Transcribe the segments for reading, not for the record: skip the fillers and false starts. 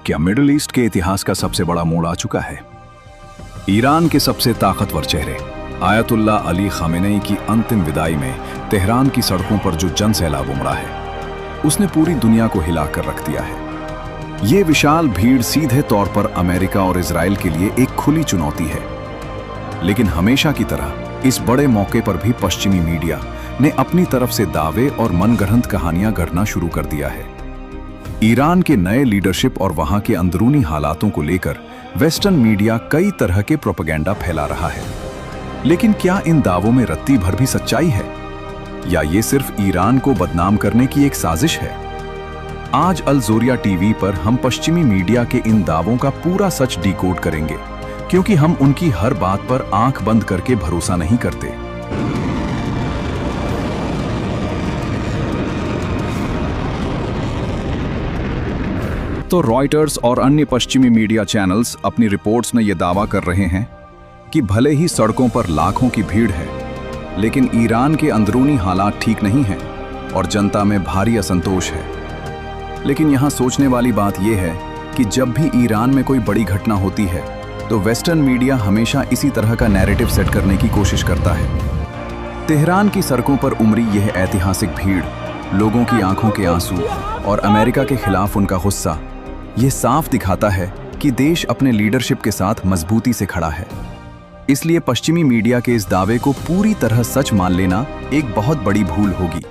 क्या middle east के इतिहास का सबसे बड़ा मोड़ आ चुका है? ईरान के सबसे ताकतवर चेहरे आयतुल्लाह अली खामेनेई की अंतिम विदाई में तेहरान की सड़कों पर जो जन सैलाब उमड़ा है, उसने पूरी दुनिया को हिलाकर रख दिया है। ये विशाल भीड़ सीधे तौर पर अमेरिका और इजराइल के लिए एक खुली चुनौती है। लेकिन हमेशा की तरह इस बड़े मौके पर भी पश्चिमी मीडिया ने अपनी तरफ से दावे और मनगढ़ंत कहानियां गढ़ना शुरू कर दिया है। ईरान के नए लीडरशिप और वहां के अंदरूनी हालातों को लेकर वेस्टर्न मीडिया कई तरह के प्रोपेगेंडा फैला रहा है। लेकिन क्या इन दावों में रत्ती भर भी सच्चाई है, या ये सिर्फ ईरान को बदनाम करने की एक साजिश है? आज अल ज़ोरिया टीवी पर हम पश्चिमी मीडिया के इन दावों का पूरा सच डिकोड करेंगे, क्योंकि हम उनकी हर बात पर आंख बंद करके भरोसा नहीं करते। तो रॉयटर्स और अन्य पश्चिमी मीडिया चैनल्स अपनी रिपोर्ट्स में यह दावा कर रहे हैं कि भले ही सड़कों पर लाखों की भीड़ है, लेकिन ईरान के अंदरूनी हालात ठीक नहीं हैं और जनता में भारी असंतोष है। लेकिन यहाँ सोचने वाली बात यह है कि जब भी ईरान में कोई बड़ी घटना होती है तो वेस्टर्न मीडिया हमेशा इसी तरह का नैरेटिव सेट करने की कोशिश करता है। तेहरान की सड़कों पर उमड़ी यह ऐतिहासिक भीड़, लोगों की आंखों के आंसू और अमेरिका के खिलाफ उनका गुस्सा, यह साफ दिखाता है कि देश अपने लीडरशिप के साथ मजबूती से खड़ा है। इसलिए पश्चिमी मीडिया के इस दावे को पूरी तरह सच मान लेना एक बहुत बड़ी भूल होगी।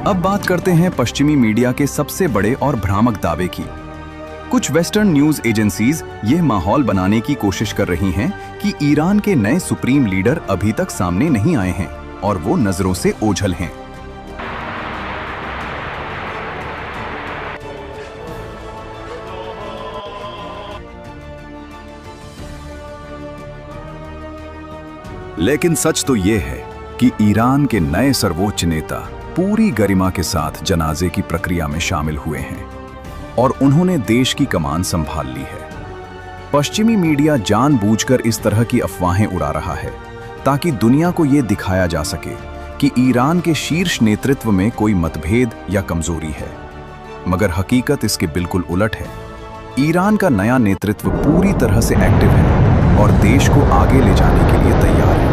अब बात करते हैं पश्चिमी मीडिया के सबसे बड़े और भ्रामक दावे की। कुछ वेस्टर्न न्यूज एजेंसीज यह माहौल बनाने की कोशिश कर रही हैं कि ईरान के नए सुप्रीम लीडर अभी तक सामने नहीं आए हैं और वो नजरों से ओझल हैं। लेकिन सच तो यह है कि ईरान के नए सर्वोच्च नेता पूरी गरिमा के साथ जनाजे की प्रक्रिया में शामिल हुए हैं और उन्होंने देश की कमान संभाल ली है। पश्चिमी मीडिया जानबूझकर इस तरह की अफवाहें उड़ा रहा है ताकि दुनिया को यह दिखाया जा सके कि ईरान के शीर्ष नेतृत्व में कोई मतभेद या कमजोरी है, मगर हकीकत इसके बिल्कुल उलट है। ईरान का नया नेतृत्व पूरी तरह से एक्टिव है और देश को आगे ले जाने के लिए तैयार है।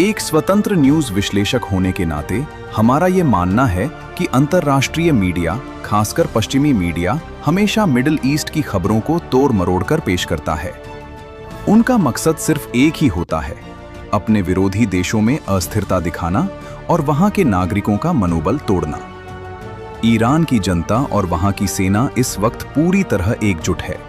एक स्वतंत्र न्यूज विश्लेषक होने के नाते हमारा यह मानना है कि अंतर्राष्ट्रीय मीडिया, खासकर पश्चिमी मीडिया, हमेशा मिडिल ईस्ट की खबरों को तोड़ मरोड़ कर पेश करता है। उनका मकसद सिर्फ एक ही होता है, अपने विरोधी देशों में अस्थिरता दिखाना और वहां के नागरिकों का मनोबल तोड़ना। ईरान की जनता और वहां की सेना इस वक्त पूरी तरह एकजुट है।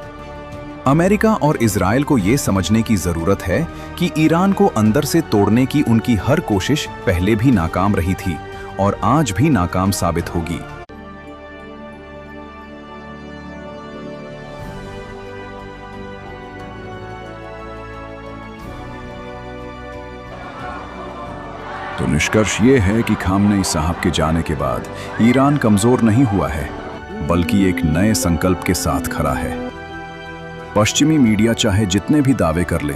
अमेरिका और इजराइल को यह समझने की जरूरत है कि ईरान को अंदर से तोड़ने की उनकी हर कोशिश पहले भी नाकाम रही थी और आज भी नाकाम साबित होगी। तो निष्कर्ष ये है कि खामनेई साहब के जाने के बाद ईरान कमजोर नहीं हुआ है, बल्कि एक नए संकल्प के साथ खड़ा है। पश्चिमी मीडिया चाहे जितने भी दावे कर ले,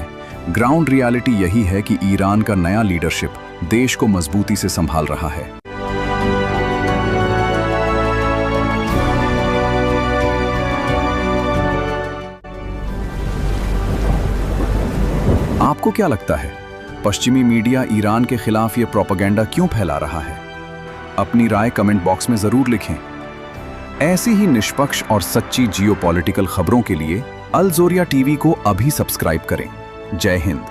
ग्राउंड रियलिटी यही है कि ईरान का नया लीडरशिप देश को मजबूती से संभाल रहा है। आपको क्या लगता है, पश्चिमी मीडिया ईरान के खिलाफ यह प्रोपेगेंडा क्यों फैला रहा है? अपनी राय कमेंट बॉक्स में जरूर लिखें। ऐसी ही निष्पक्ष और सच्ची जियोपॉलिटिकल खबरों के लिए अल ज़ोरिया टीवी को अभी सब्सक्राइब करें। जय हिंद।